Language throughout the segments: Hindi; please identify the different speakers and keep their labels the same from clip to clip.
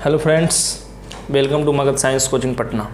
Speaker 1: Hello friends, welcome to Magadh science coaching Patna.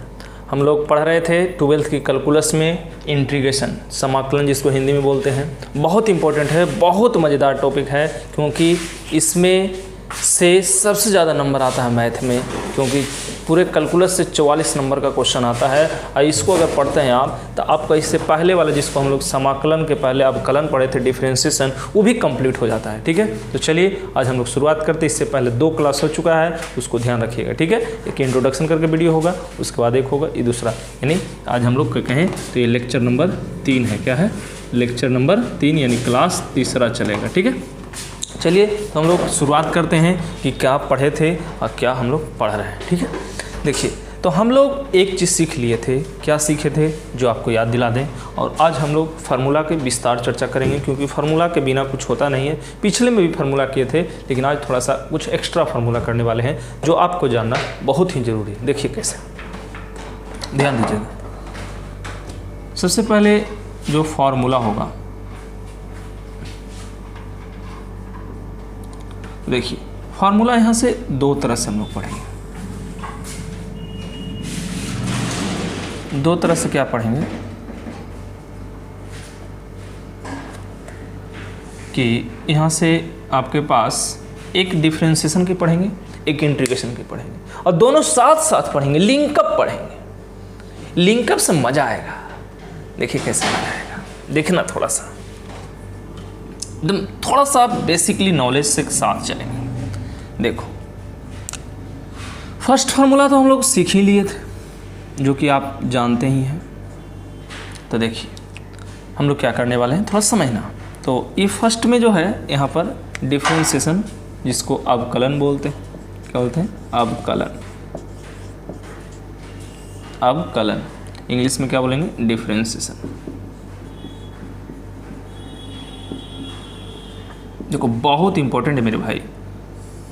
Speaker 1: हम लोग पढ़ रहे थे 12th की कैलकुलस में इंटीग्रेशन, समाकलन जिसको हिंदी में बोलते हैं। बहुत इंपॉर्टेंट है, बहुत मज़ेदार टॉपिक है, क्योंकि इसमें से सबसे ज़्यादा नंबर आता है मैथ में, क्योंकि पूरे कैलकुलस से 44 नंबर का क्वेश्चन आता है। और इसको अगर पढ़ते हैं आप तो आपका इससे पहले वाला जिसको हम लोग समाकलन के पहले अवकलन पढ़े थे, डिफरेंशिएशन, वो भी कंप्लीट हो जाता है। ठीक है, तो चलिए आज हम लोग शुरुआत करते हैं। इससे पहले 2 क्लास हो चुका है, उसको ध्यान रखिएगा। ठीक है, एक इंट्रोडक्शन करके वीडियो होगा, उसके बाद एक होगा ये दूसरा, यानी आज हम लोग कहें तो ये लेक्चर नंबर 3 है। क्या है? लेक्चर नंबर 3, यानी क्लास तीसरा चलेगा। ठीक है, चलिए तो हम लोग शुरुआत करते हैं कि क्या पढ़े थे और क्या हम लोग पढ़ रहे हैं। ठीक है, देखिए तो हम लोग एक चीज़ सीख लिए थे। क्या सीखे थे जो आपको याद दिला दें। और आज हम लोग फार्मूला के विस्तार चर्चा करेंगे, क्योंकि फार्मूला के बिना कुछ होता नहीं है। पिछले में भी फार्मूला किए थे, लेकिन आज थोड़ा सा कुछ एक्स्ट्रा फार्मूला करने वाले हैं जो आपको जानना बहुत ही ज़रूरी है। देखिए कैसे, ध्यान दीजिएगा। सबसे पहले जो फार्मूला होगा, देखिए फार्मूला यहाँ से 2 तरह से हम लोग पढ़ेंगे। 2 तरह से क्या पढ़ेंगे कि यहाँ से आपके पास एक डिफरेंशिएशन की पढ़ेंगे, एक इंटीग्रेशन की पढ़ेंगे, और दोनों साथ साथ पढ़ेंगे, लिंकअप पढ़ेंगे। लिंकअप से मजा आएगा। देखिए कैसे मजा आएगा, देखना थोड़ा सा एकदम थोड़ा सा बेसिकली नॉलेज से साथ चलेंगे। देखो फर्स्ट फार्मूला तो हम लोग सीख ही लिए थे, जो कि आप जानते ही हैं। तो देखिए हम लोग क्या करने वाले हैं, थोड़ा समझना। तो ये फर्स्ट में जो है यहाँ पर डिफरेंशिएशन, जिसको अवकलन बोलते हैं। क्या बोलते हैं? अवकलन। अवकलन इंग्लिश में क्या बोलेंगे? डिफरेंशिएशन। देखो बहुत इंपॉर्टेंट है मेरे भाई,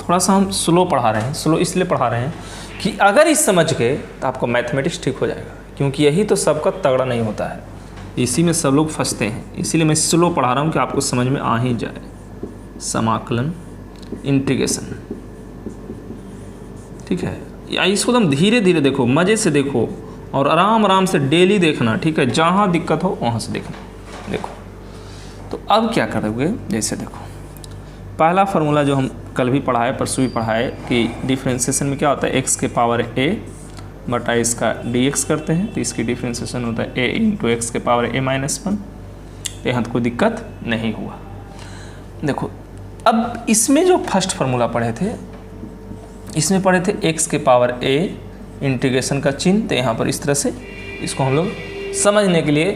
Speaker 1: थोड़ा सा हम स्लो पढ़ा रहे हैं। स्लो इसलिए पढ़ा रहे हैं कि अगर इस समझ गए तो आपको मैथमेटिक्स ठीक हो जाएगा, क्योंकि यही तो सबका तगड़ा नहीं होता है, इसी में सब लोग फंसते हैं। इसीलिए मैं स्लो पढ़ा रहा हूँ कि आपको समझ में आ ही जाए। समाकलन, इंटीग्रेशन, ठीक है। या इसको एकदम धीरे धीरे देखो, मज़े से देखो, और आराम आराम से डेली देखना। ठीक है, जहाँ दिक्कत हो वहाँ से देखना। देखो तो अब क्या करोगे, जैसे देखो पहला फार्मूला जो हम कल भी पढ़ाए, परसों भी पढ़ाए, कि डिफरेंशिएशन में क्या होता है, x के पावर a बटा इसका dx करते हैं, तो इसकी डिफरेंशिएशन होता है a इंटू एक्स के पावर a-1। यहाँ तो कोई दिक्कत नहीं हुआ। देखो अब इसमें जो फर्स्ट फार्मूला पढ़े थे, इसमें पढ़े थे x के पावर a, इंटीग्रेशन का चिन्ह। तो यहाँ पर इस तरह से इसको हम लोग समझने के लिए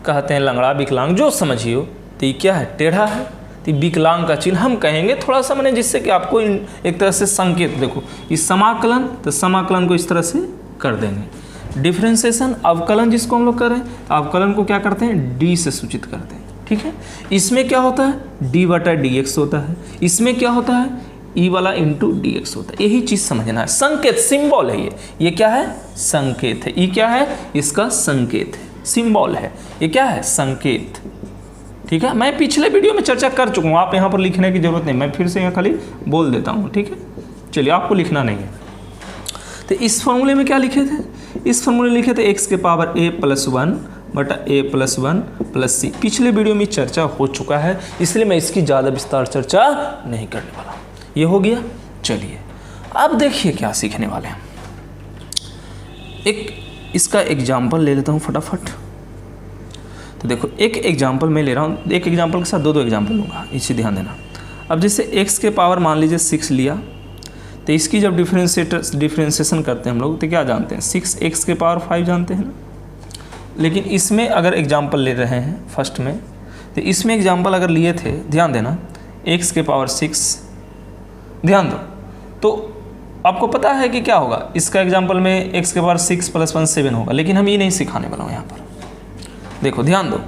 Speaker 1: कहते हैं लंगड़ा विकलांग, जो समझियो। तो ये क्या है? टेढ़ा है, तो विकलांग का चिन्ह हम कहेंगे थोड़ा सा, मैंने जिससे कि आपको एक तरह से संकेत। देखो इस समाकलन, तो समाकलन को इस तरह से कर देंगे। डिफरेंशिएशन अवकलन जिसको हम लोग कर रहे हैं, तो अवकलन को क्या करते हैं? डी से सूचित करते हैं। ठीक है, इसमें क्या होता है? डी बटा डी एक्स होता है। इसमें क्या होता है? ई वाला इंटू डी एक्स होता है। यही चीज़ समझना है। संकेत, सिंबल है ये क्या है? संकेत है। ये क्या है? इसका संकेत है, सिंबल है। ये क्या है? संकेत। ठीक है, मैं पिछले वीडियो में चर्चा कर चुका हूँ, आप यहाँ पर लिखने की जरूरत नहीं, मैं फिर से यहाँ खाली बोल देता हूँ। ठीक है, चलिए आपको लिखना नहीं है। तो इस फार्मूले में क्या लिखे थे? इस फार्मूले में लिखे थे x के पावर a+1 बटा a+1 प्लस c। पिछले वीडियो में चर्चा हो चुका है, इसलिए मैं इसकी ज़्यादा विस्तार चर्चा नहीं करने वाला। ये हो गया। चलिए अब देखिए क्या सीखने वाले हैं। एक इसका एग्जाम्पल ले लेता हूँ फटाफट। तो देखो एक एग्जाम्पल मैं ले रहा हूँ, एक एग्जाम्पल के साथ 2 एग्जाम्पल लूँगा, इसे ध्यान देना। अब जैसे x के पावर मान लीजिए 6 लिया, तो इसकी जब डिफरेंशिएशन करते हैं हम लोग, तो क्या जानते हैं? 6x के पावर 5 जानते हैं ना। लेकिन इसमें अगर एग्जाम्पल ले रहे हैं फर्स्ट में, तो इसमें एग्जाम्पल अगर लिए थे, ध्यान देना, x के पावर 6, ध्यान दो, तो आपको पता है कि क्या होगा। इसका एग्जाम्पल में x के पावर 6 + 1 7 होगा, लेकिन हम ये नहीं सिखाने वाला हूँ यहाँ पर। देखो ध्यान दो,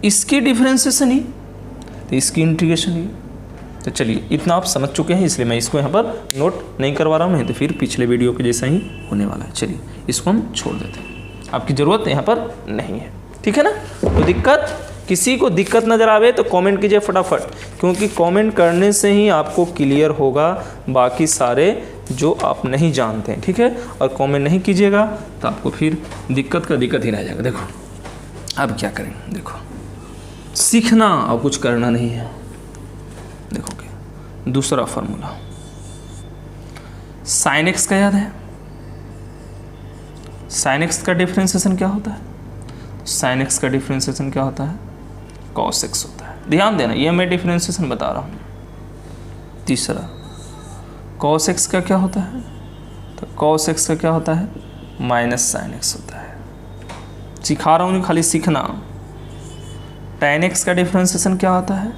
Speaker 1: इसकी डिफरेंशिएशन ही, तो इसकी इंटीग्रेशन ही। तो चलिए इतना आप समझ चुके हैं, इसलिए मैं इसको यहाँ पर नोट नहीं करवा रहा हूँ, नहीं तो फिर पिछले वीडियो के जैसा ही होने वाला है। चलिए इसको हम छोड़ देते हैं, आपकी ज़रूरत यहाँ पर नहीं है। ठीक है ना, तो दिक्कत किसी को दिक्कत नज़र आवे तो कमेंट कीजिए फटाफट, क्योंकि कमेंट करने से ही आपको क्लियर होगा बाकी सारे जो आप नहीं जानते हैं, ठीक है। और कमेंट नहीं कीजिएगा तो आपको फिर दिक्कत ही रह जाएगा। देखो अब क्या करेंगे, देखो सीखना और कुछ करना नहीं है। देखो क्या दूसरा फार्मूला साइन एक्स का याद है, साइन एक्स का डिफरेंशिएशन क्या होता है, साइन एक्स का डिफरेंशिएशन क्या होता है, कॉस एक्स होता है। ध्यान देना ये मैं डिफरेंशिएशन बता रहा हूँ। तीसरा कॉस एक्स का क्या होता है, तो कॉस एक्स का क्या होता है, माइनस साइन एक्स होता है। सिखा रहा हूँ खाली सीखना। tan एक्स का डिफरेंशिएशन क्या होता है,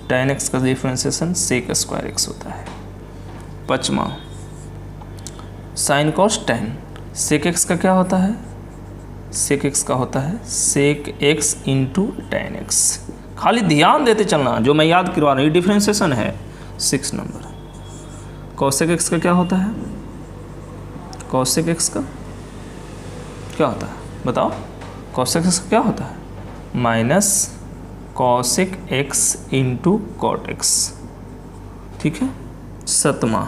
Speaker 1: tan एक्स का डिफरेंशिएशन सेक स्क्वायर एक्स होता है। पाँचवा sine cos tan, sec X का क्या होता है, सेक एक्स का होता है sec X into tan X. खाली ध्यान देते चलना, जो मैं याद करवा रहा हूँ ये डिफरेंशिएशन है। 6 नंबर कॉसेक एक्स का क्या होता है, कॉसेक एक्स का क्या होता है बताओ, कॉसेक एक्स का क्या होता है, minus cosec x into cot X, ठीक है। 7वां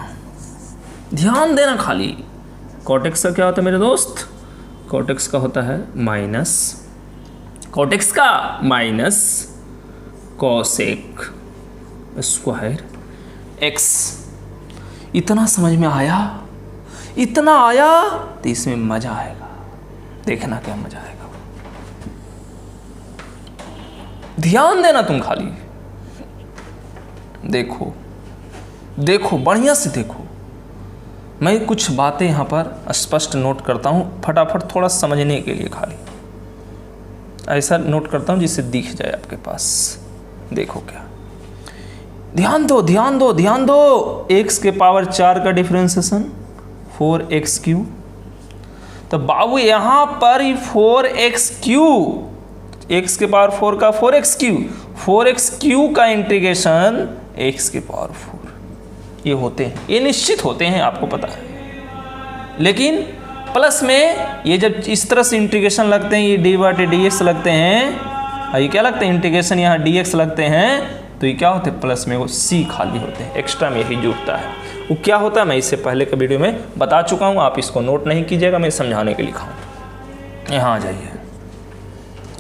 Speaker 1: ध्यान देना खाली, कॉट एक्स का क्या होता है मेरे दोस्त, कॉट एक्स का होता है माइनस, कॉट एक्स का माइनस कॉसेक स्क्वायर एक्स। इतना समझ में आया, इतना आया तो इसमें मजा आएगा, देखना क्या मजा आएगा। ध्यान देना तुम खाली, देखो देखो बढ़िया से देखो। मैं कुछ बातें यहाँ पर स्पष्ट नोट करता हूँ फटाफट, थोड़ा समझने के लिए खाली ऐसा नोट करता हूँ जिससे दिख जाए आपके पास। देखो क्या, ध्यान दो ध्यान दो ध्यान दो। x के पावर 4 का डिफरेंशिएशन 4x क्यू, तो बाबू यहाँ पर 4x क्यू, x के पावर 4 का 4x क्यू, 4x क्यू का इंटीग्रेशन x के पावर 4, ये होते हैं, ये निश्चित होते हैं आपको पता है। लेकिन प्लस में ये जब इस तरह से इंटीग्रेशन लगते हैं, ये dy/dx लगते हैं, ये क्या लगते हैं इंटीग्रेशन, यहाँ dx लगते हैं, तो ये क्या होते हैं प्लस में वो c खाली होते हैं, एक्स्ट्रा में यही जुड़ता है। वो क्या होता है मैं इससे पहले के वीडियो में बता चुका हूँ, आप इसको नोट नहीं कीजिएगा, मैं समझाने के लिए लिखा हूँ। यहाँ आ जाइए,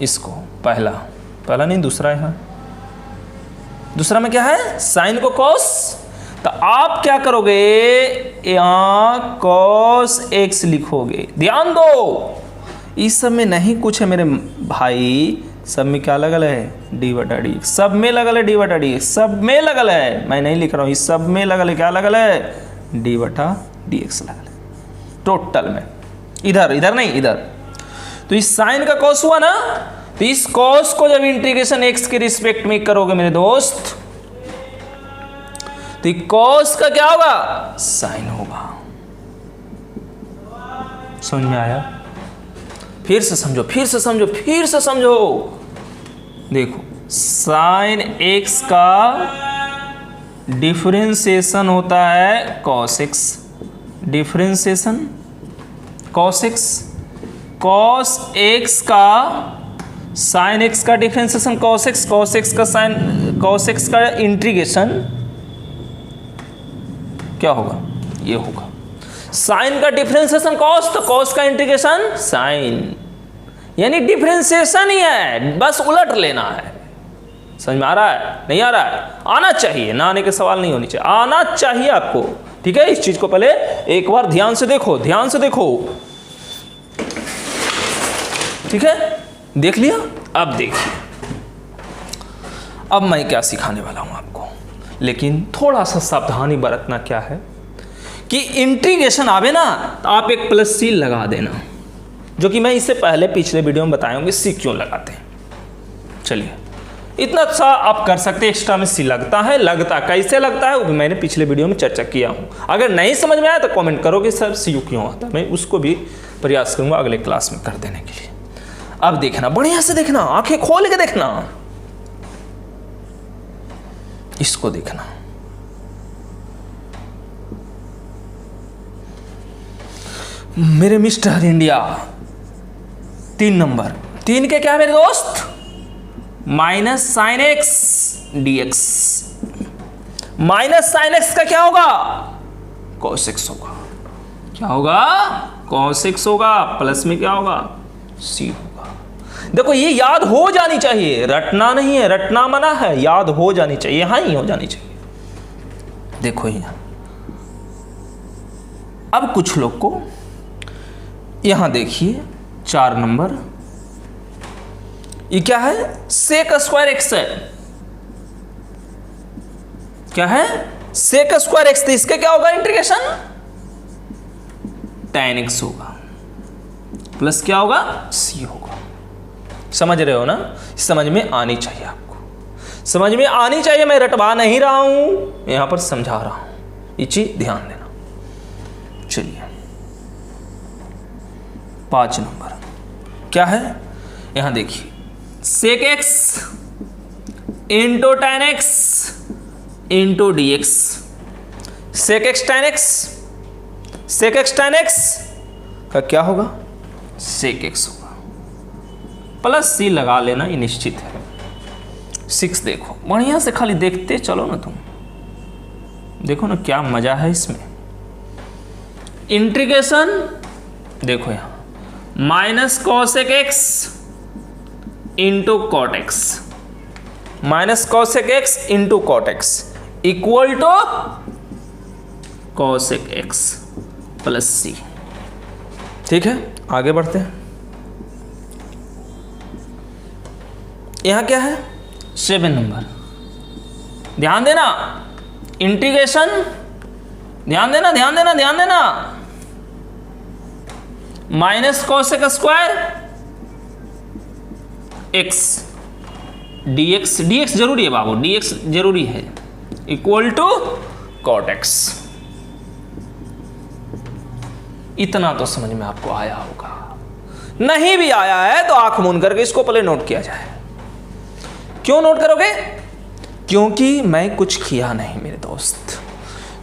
Speaker 1: इसको पहला नहीं दूसरा, यहाँ दूसरा में क्या है, साइन को कॉस, तो आप क्या करोगे यहाँ कॉस एक्स लिखोगे। ध्यान दो इस सब में नहीं कुछ है मेरे भाई, सब में क्या लगल है dy/dx, सब में लगल है dy/dx, सब में लगल है, मैं नहीं लिख रहा हूँ, इस सब में लगल है, क्या लगल है dy/dx लगल है टोटल में, इधर नहीं इधर। तो इस साइन का कॉस हुआ ना, तो इस कॉस को जब इंटीग्रेशन एक्स के रिस्पेक्ट में करोगे मेरे दोस्त, तो कॉस का क्या होगा, साइन होगा। समझ में आया, फिर से समझो फिर से समझो फिर से समझो। देखो साइन एक्स का डिफरेंशिएशन होता है cos x, differentiation cos x, cos x का साइन एक्स का differentiation cos x, cos x का साइन, कॉस एक्स का इंटीग्रेशन क्या होगा, ये होगा। साइन का डिफरेंशिएशन कॉस, तो कॉस का इंटीग्रेशन साइन, यानी डिफरेंशिएशन ही है, बस उलट लेना है। समझ में आ रहा है, नहीं आ रहा है, आना चाहिए, ना आने के सवाल नहीं होनी चाहिए, आना चाहिए आपको, ठीक है। इस चीज को पहले एक बार ध्यान से देखो, ध्यान से देखो, ठीक है। देख लिया, अब देखिए अब मैं क्या सिखाने वाला हूं आपको, लेकिन थोड़ा सा सावधानी बरतना क्या है कि इंटीग्रेशन आवे ना तो आप एक प्लस सी लगा देना, जो कि मैं इससे पहले पिछले वीडियो में बताया हूँ सी क्यों लगाते हैं। चलिए इतना सा आप कर सकते हैं, एक्स्ट्रा में सी लगता है, लगता कैसे लगता है वो भी मैंने पिछले वीडियो में चर्चा किया हूँ। अगर नहीं समझ में आया तो कमेंट करो कि सर सी क्यों आता है, मैं उसको भी प्रयास करूँगा अगले क्लास में कर देने के लिए। अब देखना, बढ़िया से देखना, आंखें खोल के देखना, इसको देखना। मेरे मिस्टर इंडिया 3 नंबर, 3 के क्या है मेरे दोस्त, minus sine x dx। Minus sine x का क्या होगा? cos x होगा। क्या होगा? cos x होगा। प्लस में क्या होगा? c होगा। देखो ये याद हो जानी चाहिए, रटना नहीं है, रटना मना है, याद हो जानी चाहिए, यहां ही हो जानी चाहिए। देखो यहां अब कुछ लोग को यहां देखिए 4 नंबर, ये क्या है? सेक स्क्वायर एक्स है। क्या है? Sec square X. तो इसका क्या होगा? इंटीग्रेशन tan x होगा प्लस क्या होगा? c होगा। समझ रहे हो ना? समझ में आनी चाहिए, आपको समझ में आनी चाहिए। मैं रटवा नहीं रहा हूं, यहां पर समझा रहा हूं, ये चीज ध्यान देना। चलिए 5 नंबर क्या है? यहां देखिए sec X into tan x into dx। Sec X tan x, sec X tan x का क्या होगा? सेक x होगा। प्लस c लगा लेना, ये निश्चित है। 6 देखो बढ़िया से, खाली देखते चलो ना तुम, देखो ना क्या मजा है इसमें। इंटीग्रेशन देखो यहां minus cosec x into cot x, minus cosec x into cot x equal to cosec x plus C. ठीक है, आगे बढ़ते हैं। यहां क्या है? 7 नंबर, ध्यान देना। इंटीग्रेशन ध्यान देना, ध्यान देना, ध्यान देना। Minus cosec square x dx, dx जरूरी है बाबू, dx जरूरी है, इक्वल टू कॉट एक्स। इतना तो समझ में आपको आया होगा। नहीं भी आया है तो आंख मूंद करके इसको पहले नोट किया जाए। क्यों नोट करोगे? क्योंकि मैं कुछ किया नहीं मेरे दोस्त।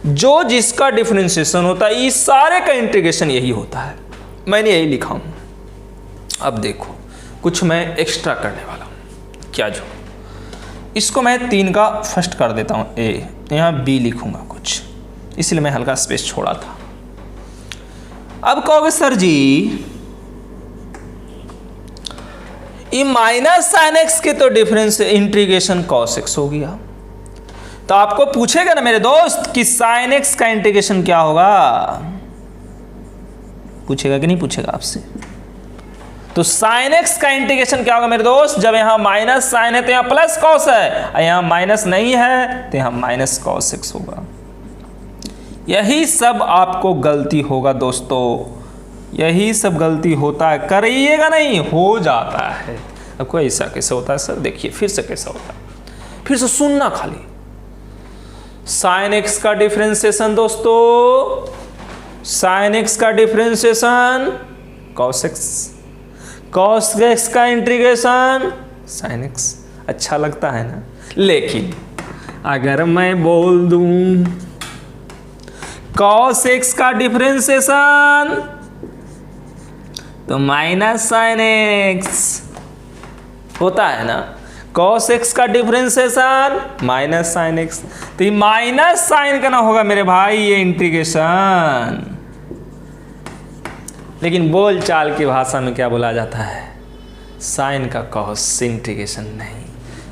Speaker 1: जो जिसका डिफरेंशिएशन होता है, इस सारे का इंटीग्रेशन यही होता है। मैंने यही लिखा हूं। अब देखो कुछ मैं एक्स्ट्रा करने वाला हूं। क्या? जो इसको मैं 3 का फर्स्ट कर देता हूं ए, यहां बी लिखूंगा कुछ, इसलिए मैं हल्का स्पेस छोड़ा था। अब कहोगे सर जी ये माइनस साइन एक्स के तो डिफरेंस इंटीग्रेशन कॉस एक्स हो गया, तो आपको पूछेगा ना मेरे दोस्त कि साइन एक्स का इंटीग्रेशन क्या होगा? पूछेगा कि नहीं पूछेगा आपसे? तो साइन एक्स का इंटीग्रेशन क्या होगा मेरे दोस्त? जब यहां माइनस साइन है तो यहां प्लस कॉस है, और यहां माइनस नहीं है तो यहां माइनस कॉस एक्स होगा। यही सब आपको गलती होगा दोस्तों, यही सब गलती होता है। करिएगा नहीं, हो जाता है। आपको ऐसा कैसे होता है सर? देखिए फिर से कैसा होता है, फिर से सुनना खाली। साइन एक्स का डिफरेंशिएशन दोस्तों, साइन एक्स का differentiation cos x, cos x का इंटीग्रेशन साइन एक्स। अच्छा लगता है ना? लेकिन अगर मैं बोल दूं कॉस एक्स का डिफरेंशिएशन तो माइनस साइन एक्स होता है ना, कॉस एक्स का डिफरेंशिएशन माइनस साइन एक्स। तो ये माइनस साइन का ना होगा मेरे भाई ये इंटीग्रेशन। लेकिन बोल चाल की भाषा में क्या बोला जाता है? साइन का कॉस इंटीग्रेशन नहीं।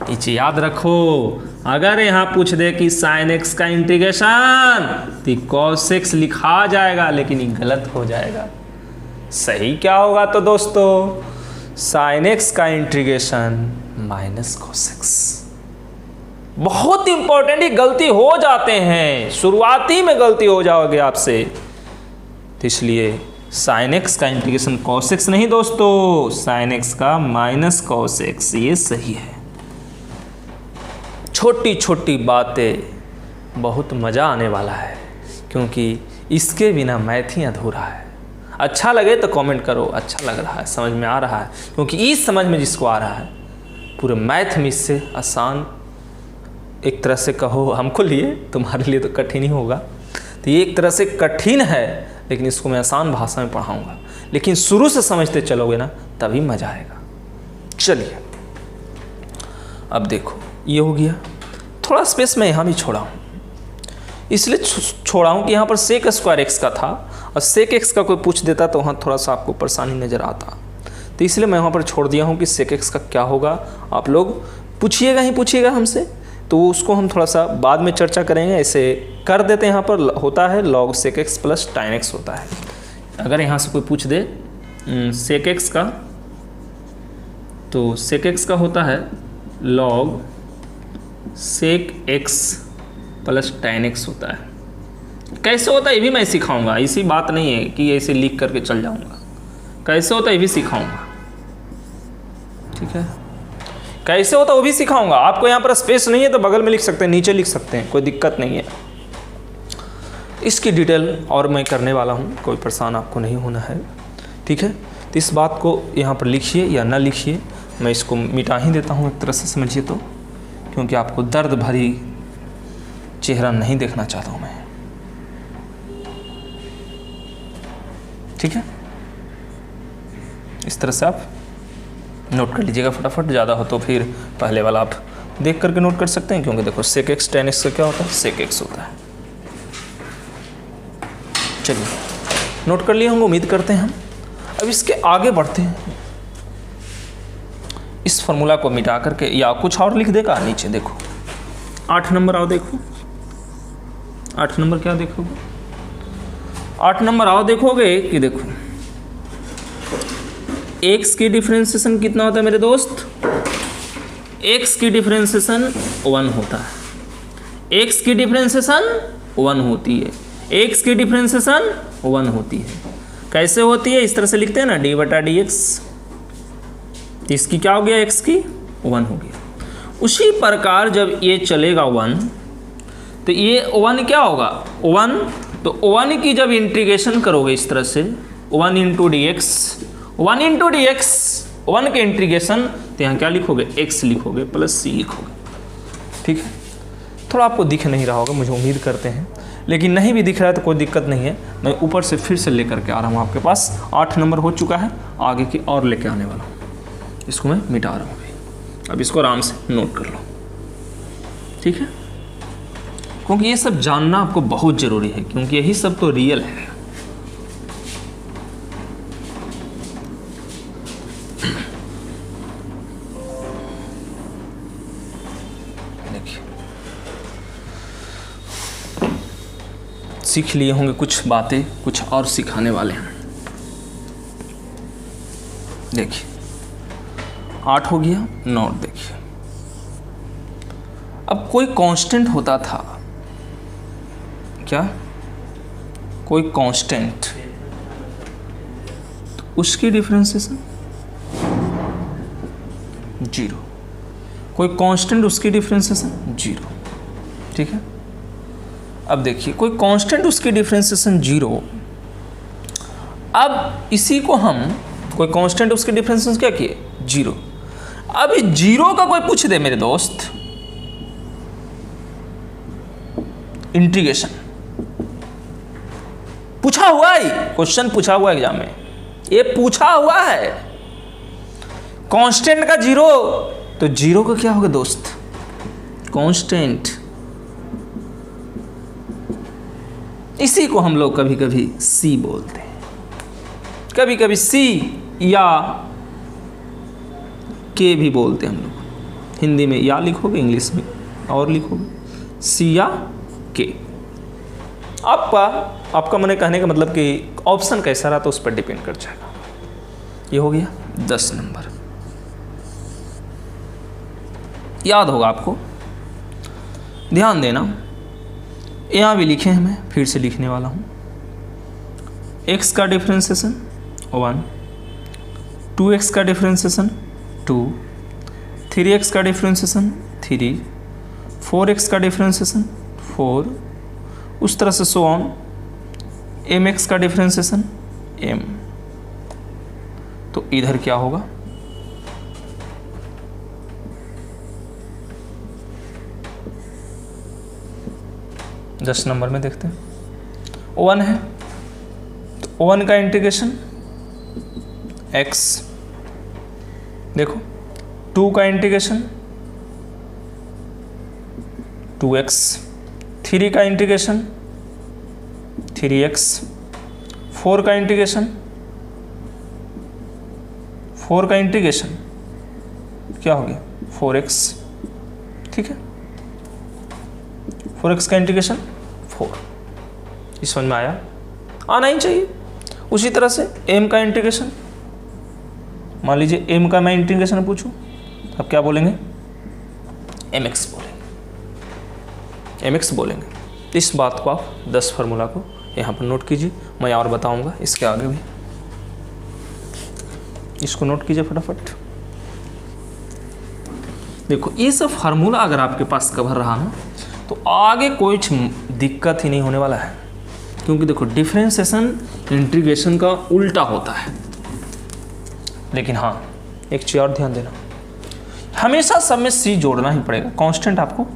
Speaker 1: ये चीज याद रखो। अगर यहां पूछ दे कि साइन एक्स का इंटीग्रेशन तो कॉस एक्स लिखा जाएगा, लेकिन ये गलत हो जाएगा। सही क्या होगा तो दोस्तों? साइन एक्स का इंटीग्रेशन माइनस कॉस एक्स। बहुत इंपॉर्टेंट, ये गलती हो जाते हैं, शुरुआती में गलती हो जाओगे आपसे, तो इसलिए साइन एक्स का इंटीग्रेशन कॉस एक्स नहीं दोस्तों, साइन एक्स का माइनस कॉस एक्स, ये सही है। छोटी छोटी बातें, बहुत मज़ा आने वाला है, क्योंकि इसके बिना मैथ ही अधूरा है। अच्छा लगे तो कमेंट करो, अच्छा लग रहा है, समझ में आ रहा है, क्योंकि इस समझ में जिसको आ रहा है पूरे मैथ में इससे आसान, एक तरह से कहो हमको लिए, तुम्हारे लिए तो कठिन ही होगा। तो ये एक तरह से कठिन है, लेकिन इसको मैं आसान भाषा में पढ़ाऊँगा। लेकिन शुरू से समझते चलोगे ना, तभी मज़ा आएगा। चलिए अब देखो ये हो गया, थोड़ा स्पेस मैं यहाँ भी छोड़ा हूँ, इसलिए छोड़ा हूँ कि यहाँ पर सेक स्क्वायर एक्स का था और सेक एक्स का कोई पूछ देता तो वहाँ थोड़ा सा आपको परेशानी नज़र आता, तो इसलिए मैं वहाँ पर छोड़ दिया हूँ कि सेक एक्स का क्या होगा। आप लोग पूछिएगा हमसे, तो उसको हम थोड़ा सा बाद में चर्चा करेंगे। ऐसे कर देते हैं, यहाँ पर होता है log sec X plus tan X होता है। अगर यहाँ से कोई पूछ दे सेक एक्स का, तो सेक एक्स का होता है log sec X plus tan X होता है। कैसे होता है ये भी मैं सिखाऊंगा, ऐसी बात नहीं है कि ऐसे लिख करके चल जाऊंगा, कैसे होता है ये भी सिखाऊंगा, ठीक है। कैसे होता है वो भी सिखाऊंगा। आपको यहाँ पर स्पेस नहीं है तो बगल में लिख सकते हैं, नीचे लिख सकते हैं, कोई दिक्कत नहीं है। इसकी डिटेल और मैं करने वाला हूँ, कोई परेशान आपको नहीं होना है, ठीक है। तो इस बात को यहाँ पर लिखिए या ना लिखिए, मैं इसको मिटा ही देता हूँ एक तरह से, समझिए तो, क्योंकि आपको दर्द भरी चेहरा नहीं देखना चाहता हूँ मैं, ठीक है। इस तरह से आप नोट कर लीजिएगा फटाफट, ज़्यादा हो तो फिर पहले वाला आप देख करके नोट कर सकते हैं, क्योंकि देखो सेक एक्स टेन एक्स का क्या होता है, सेक एक्स होता है। चलिए नोट कर लिए होंगे, उम्मीद करते हैं हम। अब इसके आगे बढ़ते हैं, इस फॉर्मूला को मिटा करके या कुछ और लिख देगा नीचे। देखो 8 नंबर आओ, देखो 8 नंबर क्या देखोगे, 8 नंबर आओ देखोगे कि देखो x की डिफरेंशिएशन कितना होता है मेरे दोस्त, x की डिफरेंशिएशन 1 होता है, x की डिफरेंशिएशन 1 होती है, x की डिफरेंशिएशन 1 होती है। कैसे होती है, इस तरह से लिखते हैं ना, डी बटा डी एक्स, इसकी क्या हो गया, x की 1 हो गया। उसी प्रकार जब ये चलेगा 1, तो ये 1 क्या होगा 1, तो 1 की जब इंटीग्रेशन करोगे इस तरह से 1 into D x, 1 into D x, 1 के इंटीग्रेशन, तो यहाँ क्या लिखोगे, x लिखोगे प्लस c लिखोगे, ठीक है। थोड़ा आपको दिख नहीं रहा होगा, मुझे उम्मीद करते हैं, लेकिन नहीं भी दिख रहा है तो कोई दिक्कत नहीं है, मैं ऊपर से फिर से लेकर के आ रहा हूँ आपके पास। 8 नंबर हो चुका है, आगे की और लेके आने वाला हूँ, इसको मैं मिटा रहा हूँ अभी। अब इसको आराम से नोट कर लो, ठीक है, क्योंकि ये सब जानना आपको बहुत ज़रूरी है, क्योंकि यही सब तो रियल है। देखिए सीख लिए होंगे कुछ बातें, कुछ और सिखाने वाले हैं। देखिए 8 हो गया, नोट देखिए। अब कोई कांस्टेंट होता था, क्या कोई कांस्टेंट, तो उसकी डिफरेंशिएशन 0, कोई कांस्टेंट उसकी डिफरेंशिएशन 0, ठीक है। अब देखिए कोई कांस्टेंट उसकी डिफरेंशिएशन 0, अब इसी को हम कोई कांस्टेंट उसकी डिफरेंशिएशन क्या किए 0। अब 0 का कोई पूछ दे मेरे दोस्त, इंटीग्रेशन पूछा हुआ है, क्वेश्चन पूछा हुआ है एग्जाम में, ये पूछा हुआ है, कांस्टेंट का 0, तो 0 का क्या होगा दोस्त, कांस्टेंट। इसी को हम लोग कभी कभी C बोलते हैं, कभी कभी C या K भी बोलते हैं हम लोग। हिंदी में या लिखोगे, इंग्लिश में और लिखोगे C या K। आपका मैंने कहने का मतलब कि ऑप्शन कैसा रहा तो उस पर डिपेंड कर जाएगा। ये हो गया 10 नंबर, याद होगा आपको, ध्यान देना। यहाँ भी लिखे हैं, मैं फिर से लिखने वाला हूँ। x का डिफरेंशिएशन 1, 2x का डिफरेंशिएशन 2, 3x का डिफरेंशिएशन 3, 4x का डिफरेंशिएशन 4, उस तरह से सो ऑन, mx का डिफरेंशिएशन m, तो इधर क्या होगा, दस नंबर में देखते हैं 1 है, तो 1 का इंटीग्रेशन x, देखो 2 का इंटीग्रेशन 2x, 3 का इंटीग्रेशन 3x, 4 का इंटीग्रेशन 4 का इंटीग्रेशन क्या हो गया 4x, ठीक है, 4x का इंटीग्रेशन 4। इस समझ में आना ही चाहिए। उसी तरह से m का इंटीग्रेशन, मान लीजिए m का मैं इंटीग्रेशन पूछूं, अब क्या बोलेंगे mx बोलेंगे, mx बोलेंगे। इस बात को आप 10 फार्मूला को यहाँ पर नोट कीजिए, मैं और बताऊंगा इसके आगे भी, इसको नोट कीजिए फटाफट। देखो ये सब फार्मूला अगर आपके पास कवर रहा ना तो आगे कोई दिक्कत ही नहीं होने वाला है, क्योंकि देखो डिफरेंशिएशन इंटीग्रेशन का उल्टा होता है। लेकिन हाँ एक चीज़ और ध्यान देना, हमेशा सब में सी जोड़ना ही पड़ेगा, कांस्टेंट आपको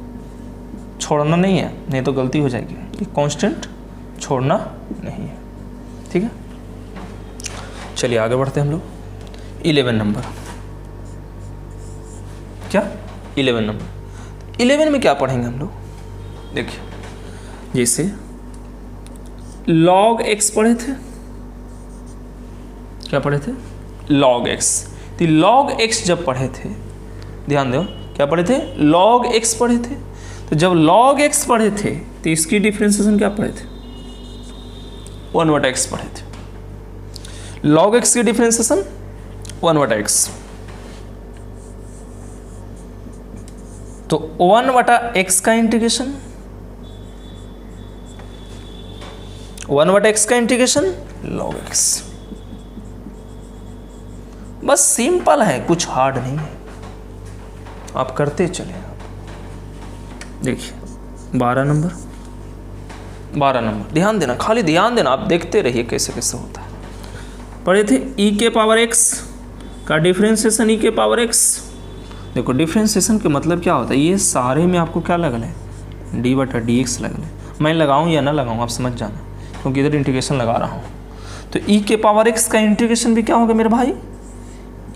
Speaker 1: छोड़ना नहीं है, नहीं तो गलती हो जाएगी। ये कांस्टेंट छोड़ना नहीं है, ठीक है। चलिए आगे बढ़ते हैं हम लोग। 11 नंबर, क्या 11 नंबर, 11 में क्या पढ़ेंगे हम लोग, देखिए जैसे log x पढ़े थे, क्या पढ़े थे log x। तो log x जब पढ़े थे, ध्यान दो क्या पढ़े थे log x पढ़े थे। तो जब log x पढ़े थे तो इसकी डिफरेंशिएशन क्या पढ़े थे 1/x पढ़े थे। log x की डिफरेंशिएशन 1/x, तो 1/x का इंटीग्रेशन 1/x का इंटीग्रेशन log x। बस सिंपल है, कुछ हार्ड नहीं है, आप करते चले। देखिए 12 नंबर ध्यान देना, खाली ध्यान देना, आप देखते रहिए कैसे कैसे होता है। पढ़े थे e के पावर x का डिफरेंशिएशन e के पावर x। देखो डिफरेंशिएशन के मतलब क्या होता है, ये सारे में आपको क्या लगल है d/dx लगल है। मैं लगाऊं या ना लगाऊं आप समझ जाना, क्योंकि इधर इंटीग्रेशन लगा रहा हूँ। तो e के पावर x का इंटीग्रेशन भी क्या होगा मेरे भाई,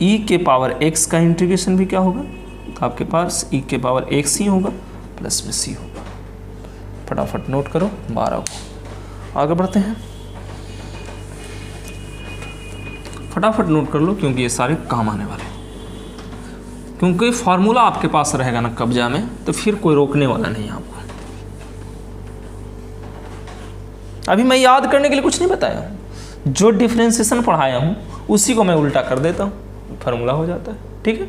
Speaker 1: e के पावर x का इंटीग्रेशन भी क्या होगा, तो आपके पास e के पावर x ही होगा प्लस में c होगा। फटाफट नोट करो 12 को, आगे बढ़ते हैं। फटाफट नोट कर लो, क्योंकि ये सारे काम आने वाले हैं। क्योंकि फार्मूला आपके पास रहेगा ना कब्जा में, तो फिर कोई रोकने वाला नहीं है आपको। अभी मैं याद करने के लिए कुछ नहीं बताया हूँ, जो डिफरेंशिएशन पढ़ाया हूँ उसी को मैं उल्टा कर देता हूँ, फार्मूला हो जाता है, ठीक है।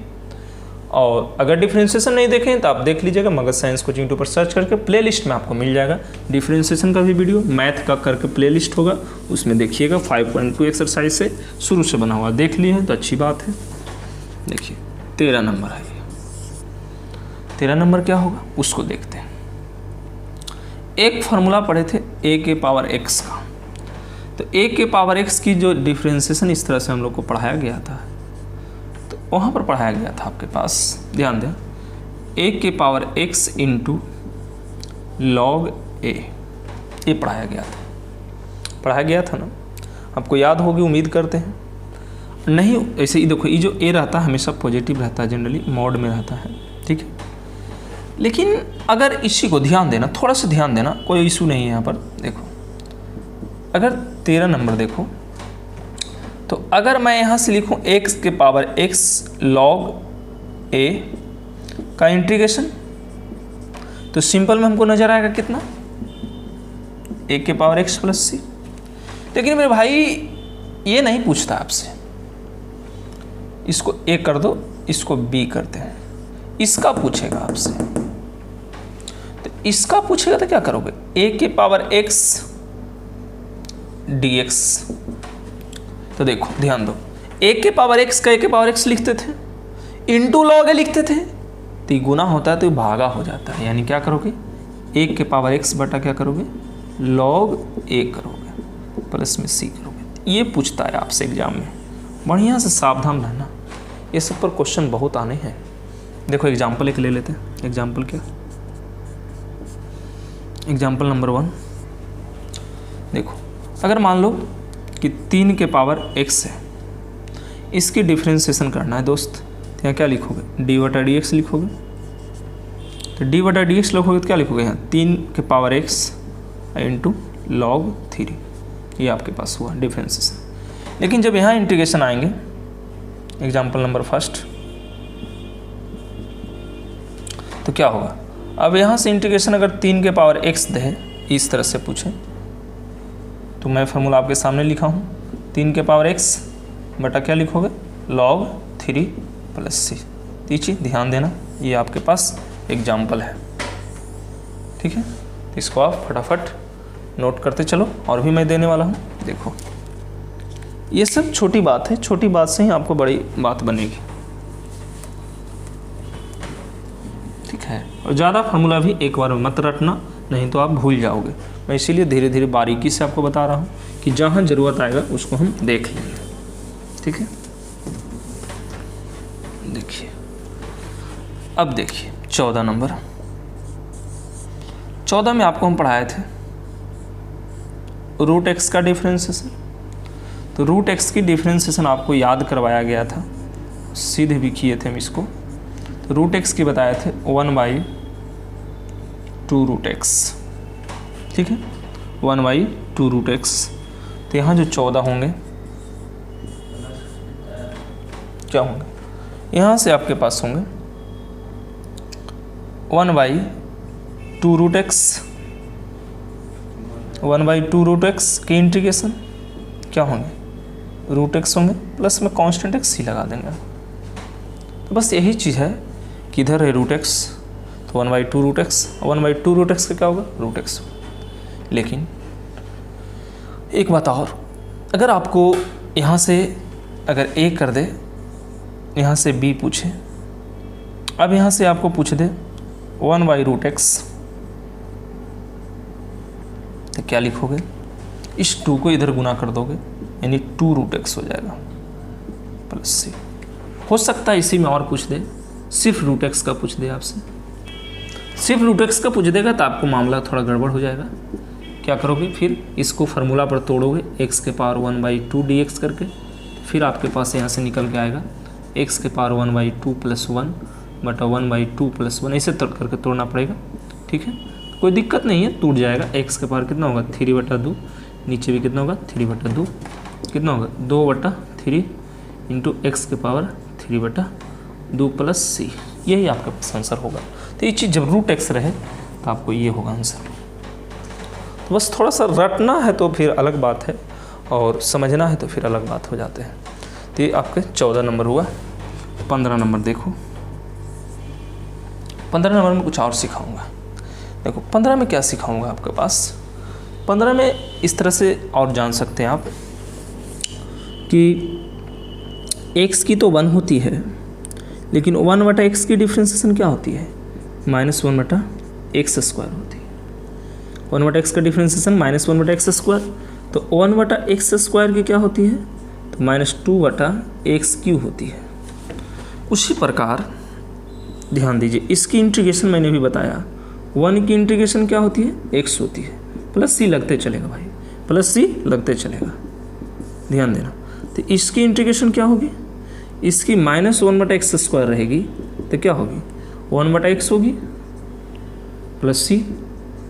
Speaker 1: और अगर डिफरेंशिएशन नहीं देखें तो आप देख लीजिएगा मगध साइंस कोचिंग 2 पर सर्च करके, प्लेलिस्ट में आपको मिल जाएगा डिफरेंशिएशन का भी वीडियो, मैथ का करके प्लेलिस्ट होगा, उसमें देखिएगा 5.2 एक्सरसाइज से शुरू से बना हुआ, देख लिए हैं तो अच्छी बात है। देखिए 13 नंबर है, 13 नंबर क्या होगा उसको देखते हैं। एक फार्मूला पढ़े थे a के पावर x का, तो a के पावर x की जो डिफरेंशिएशन इस तरह से हम लोग को पढ़ाया गया था, तो वहाँ पर पढ़ाया गया था आपके पास, ध्यान दें a के power x into log a, ये पढ़ाया गया था ना, आपको याद होगी उम्मीद करते हैं। नहीं ऐसे ही देखो, ये जो a रहता है हमेशा पॉजिटिव रहता है, जनरली मॉड में रहता है, ठीक है। लेकिन अगर इसी को ध्यान देना, थोड़ा सा ध्यान देना, कोई इशू नहीं है यहाँ पर। देखो अगर 13 नंबर देखो, तो अगर मैं यहाँ से लिखूँ x के पावर x log a का इंटीग्रेशन, तो सिंपल में हमको नजर आएगा कितना a के पावर x प्लस c। लेकिन मेरे भाई ये नहीं पूछता आपसे, इसको a कर दो, इसको b करते हैं, इसका पूछेगा आपसे। तो इसका पूछेगा तो क्या करोगे, a के पावर x dx। तो देखो ध्यान दो, a के पावर x का a के पावर x लिखते थे, इंटू log a लिखते थे, तो ये गुना होता है तो ये भागा हो जाता है, यानी क्या करोगे a के पावर x बटा क्या करोगे log a करोगे, प्लस में c करोगे। ये पूछता है आपसे एग्जाम में, बढ़िया से सावधान रहना, ये सब पर क्वेश्चन बहुत आने हैं। देखो एग्जाम्पल एक ले लेते हैं, एग्जाम्पल क्या, एग्जाम्पल नंबर 1। देखो अगर मान लो कि 3 के पावर x है, इसकी डिफरेंशिएशन करना है दोस्त, तो यहाँ क्या लिखोगे d/dx लिखोगे। तो डी बटा डी एक्स लिखोगे तो क्या लिखोगे यहाँ 3 के पावर x इंटू log 3, ये आपके पास हुआ डिफरेंशिएशन। लेकिन जब यहाँ इंटीग्रेशन आएंगे, एग्जाम्पल नंबर फर्स्ट, तो क्या होगा, अब यहाँ से इंटीग्रेशन अगर 3 के पावर x दे इस तरह से पूछे तो मैं फार्मूला आपके सामने लिखा हूँ, 3 के पावर x बटा क्या लिखोगे log 3 प्लस c। ये चीज़ ध्यान देना, ये आपके पास एग्जाम्पल है, ठीक है। तो इसको आप फटाफट नोट करते चलो, और भी मैं देने वाला हूँ। देखो ये सब छोटी बात है, छोटी बात से ही आपको बड़ी बात बनेगी, ठीक है। और ज़्यादा फार्मूला भी एक बार में मत रटना, नहीं तो आप भूल जाओगे। मैं इसीलिए धीरे धीरे बारीकी से आपको बता रहा हूँ कि जहाँ ज़रूरत आएगा उसको हम देख लेंगे, ठीक है। देखिए अब देखिए 14 नंबर, 14 में आपको हम पढ़ाए थे रूट एक्स का डिफरेंशिएशन। तो रूट एक्स की डिफरेंशिएशन आपको याद करवाया गया था, सीधे भी किए थे हम इसको। तो रूट एक्स की बताए थे 1/2 रूट एक्स, ठीक है, 1/2 रूट एक्स। तो यहाँ जो 14 होंगे क्या होंगे, यहाँ से आपके पास होंगे 1/2 रूट एक्स, 1/2 रूट एक्स की इंटीग्रेशन क्या होंगे, रूट एक्स होंगे, प्लस में कांस्टेंट एक्स ही लगा देंगे। तो बस यही चीज़ है कि इधर है रूट एक्स, तो 1/2 रूट एक्स, 1/2 रूट एक्स का क्या होगा, रूट एक्स। लेकिन एक बात और, अगर आपको यहाँ से अगर ए कर दे, यहाँ से बी पूछे, अब यहाँ से आपको पूछ दे 1/रूट एक्स, तो क्या लिखोगे, इस 2 को इधर गुना कर दोगे, यानी 2 रूट एक्स हो जाएगा प्लस सी। हो सकता है इसी में और पूछ दे, सिर्फ रूट एक्स का पूछ दे आपसे, सिर्फ रूट एक्स का पूछ देगा तो आपको मामला थोड़ा गड़बड़ हो जाएगा। क्या करोगे, फिर इसको फार्मूला पर तोड़ोगे, x के पावर 1/2 dx करके, फिर आपके पास यहाँ से निकल के आएगा x के पावर 1/2 प्लस 1 बटा 1/2 प्लस 1, ऐसे तोड़ करके तोड़ना पड़ेगा, ठीक है। कोई दिक्कत नहीं है, टूट जाएगा। x के पावर कितना होगा 3/2, नीचे भी कितना होगा 3/2, कितना होगा 2/3 इंटू एक्स के पावर 3/2 प्लस सी, यही आपका पास आंसर होगा। तो ये चीज़ जब रूट एक्स रहे तो आपको ये होगा आंसर। तो बस थोड़ा सा रटना है तो फिर अलग बात है, और समझना है तो फिर अलग बात हो जाते हैं। तो ये आपके 14 नंबर हुआ। 15 नंबर देखो, 15 नंबर में कुछ और सिखाऊंगा। देखो 15 में क्या सिखाऊंगा आपके पास, 15 में इस तरह से और जान सकते हैं आप कि x की तो 1 होती है, लेकिन 1/x की डिफ्रेंसिएशन क्या होती है, -1/x² होती है। 1/x का डिफ्रेंसिएशन -1/x², तो 1/x² की क्या होती है, तो -2/x³ होती है। उसी प्रकार ध्यान दीजिए, इसकी इंटीग्रेशन मैंने भी बताया, 1 की इंटीग्रेशन क्या होती है, x होती है, प्लस सी लगते चलेगा भाई, प्लस सी लगते चलेगा, ध्यान देना। तो इसकी इंटीग्रेशन क्या होगी, इसकी -1/x² रहेगी, तो क्या होगी 1/x होगी प्लस सी।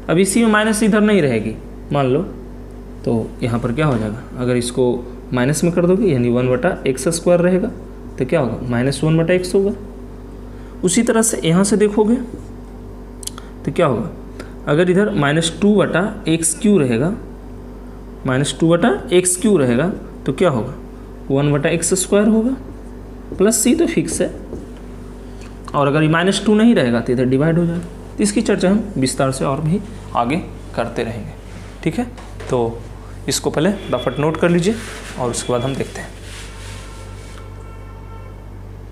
Speaker 1: अब इसी में माइनस इधर नहीं रहेगी मान लो, तो यहाँ पर क्या हो जाएगा, अगर इसको माइनस में कर दोगे यानी 1/x² रहेगा, तो क्या होगा -1/x होगा। उसी तरह से यहाँ से देखोगे तो क्या होगा, अगर इधर -2/x³ रहेगा, -2/x³ रहेगा, तो क्या होगा 1/x² होगा प्लस सी, तो फिक्स है। और अगर ये -2 नहीं रहेगा तो इधर डिवाइड हो जाएगा। तो इसकी चर्चा हम विस्तार से और भी आगे करते रहेंगे, ठीक है। तो इसको पहले फटाफट नोट कर लीजिए और उसके बाद हम देखते हैं।